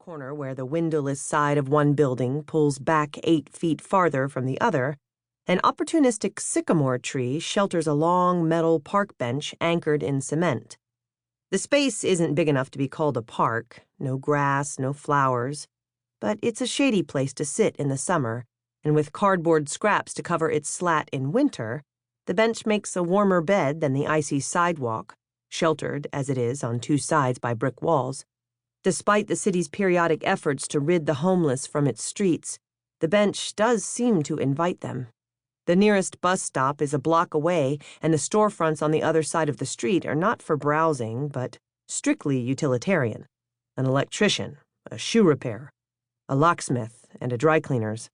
corner where the windowless side of one building pulls back 8 feet farther from the other, an opportunistic sycamore tree shelters a long metal park bench anchored in cement. The space isn't big enough to be called a park, no grass, no flowers, but it's a shady place to sit in the summer, and with cardboard scraps to cover its slat in winter, the bench makes a warmer bed than the icy sidewalk, sheltered as it is on 2 sides by brick walls. Despite the city's periodic efforts to rid the homeless from its streets, the bench does seem to invite them. The nearest bus stop is a block away, and the storefronts on the other side of the street are not for browsing, but strictly utilitarian. An electrician, a shoe repair, a locksmith, and a dry cleaner's.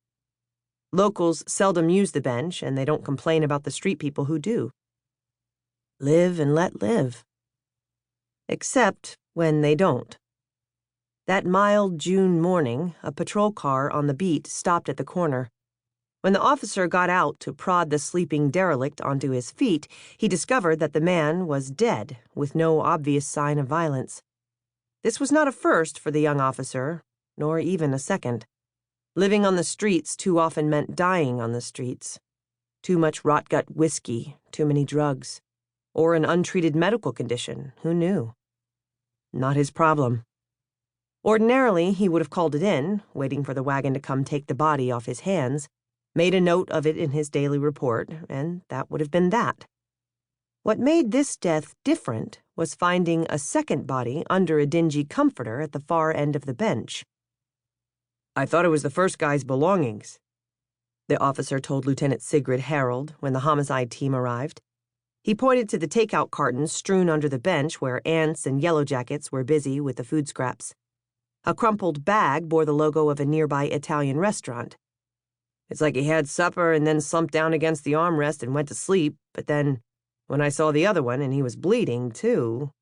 Locals seldom use the bench, and they don't complain about the street people who do. Live and let live. Except when they don't. That mild June morning, a patrol car on the beat stopped at the corner. When the officer got out to prod the sleeping derelict onto his feet, he discovered that the man was dead, with no obvious sign of violence. This was not a first for the young officer, nor even a second. Living on the streets too often meant dying on the streets. Too much rot-gut whiskey, too many drugs, or an untreated medical condition, who knew? Not his problem. Ordinarily, he would have called it in, waiting for the wagon to come take the body off his hands, made a note of it in his daily report, and that would have been that. What made this death different was finding a second body under a dingy comforter at the far end of the bench. "I thought it was the first guy's belongings," the officer told Lieutenant Sigrid Harald when the homicide team arrived. He pointed to the takeout cartons strewn under the bench where ants and yellowjackets were busy with the food scraps. A crumpled bag bore the logo of a nearby Italian restaurant. "It's like he had supper and then slumped down against the armrest and went to sleep, but then, when I saw the other one and he was bleeding, too."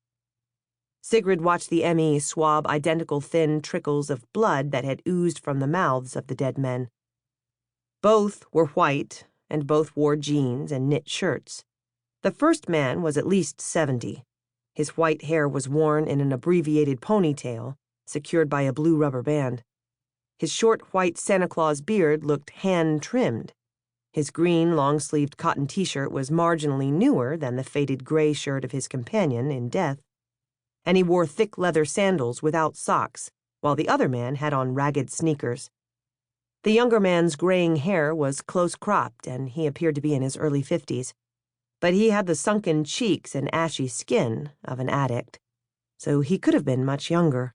Sigrid watched the ME swab identical thin trickles of blood that had oozed from the mouths of the dead men. Both were white, and both wore jeans and knit shirts. The first man was at least 70. His white hair was worn in an abbreviated ponytail, secured by a blue rubber band. His short white Santa Claus beard looked hand-trimmed. His green, long-sleeved cotton t-shirt was marginally newer than the faded gray shirt of his companion in death, and he wore thick leather sandals without socks, while the other man had on ragged sneakers. The younger man's graying hair was close-cropped, and he appeared to be in his early 50s, but he had the sunken cheeks and ashy skin of an addict, so he could have been much younger.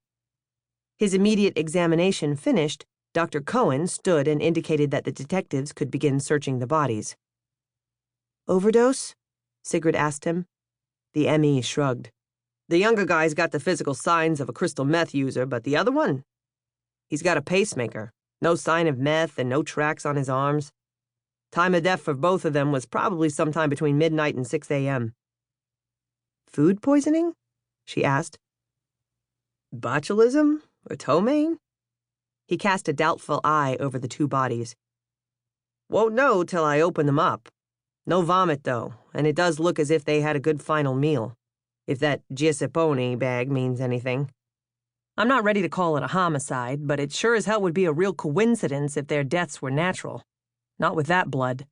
His immediate examination finished, Dr. Cohen stood and indicated that the detectives could begin searching the bodies. "Overdose?" Sigrid asked him. The ME shrugged. "The younger guy's got the physical signs of a crystal meth user, but the other one? He's got a pacemaker, no sign of meth and no tracks on his arms. Time of death for both of them was probably sometime between midnight and 6 a.m. "Food poisoning?" she asked. "Botulism? Or ptomaine?" He cast a doubtful eye over the 2 bodies. "Won't know till I open them up. No vomit, though, and it does look as if they had a good final meal, if that Giuseppone bag means anything. I'm not ready to call it a homicide, but it sure as hell would be a real coincidence if their deaths were natural. Not with that blood.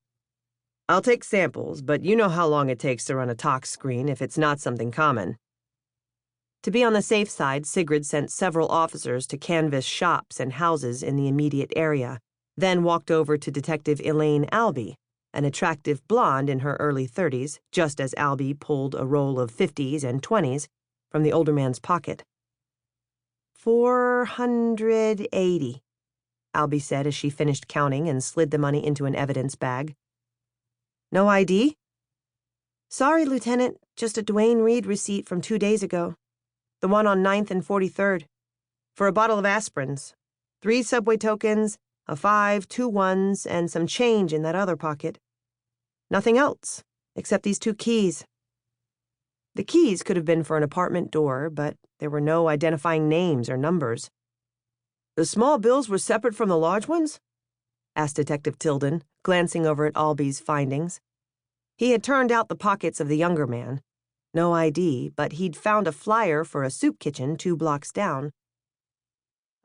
I'll take samples, but you know how long it takes to run a tox screen if it's not something common." To be on the safe side, Sigrid sent several officers to canvass shops and houses in the immediate area, then walked over to Detective Elaine Albee, an attractive blonde in her early 30s, just as Albee pulled a roll of 50s and 20s from the older man's pocket. $480, Albee said as she finished counting and slid the money into an evidence bag. "No ID?" "Sorry, Lieutenant, just a Duane Reade receipt from 2 days ago. The one on 9th and 43rd. For a bottle of aspirins. 3 subway tokens, a 5, 2 ones, and some change in that other pocket. Nothing else, except these 2 keys." The keys could have been for an apartment door, but there were no identifying names or numbers. "The small bills were separate from the large ones?" asked Detective Tilden, glancing over at Albee's findings. He had turned out the pockets of the younger man. No ID, but he'd found a flyer for a soup kitchen 2 blocks down,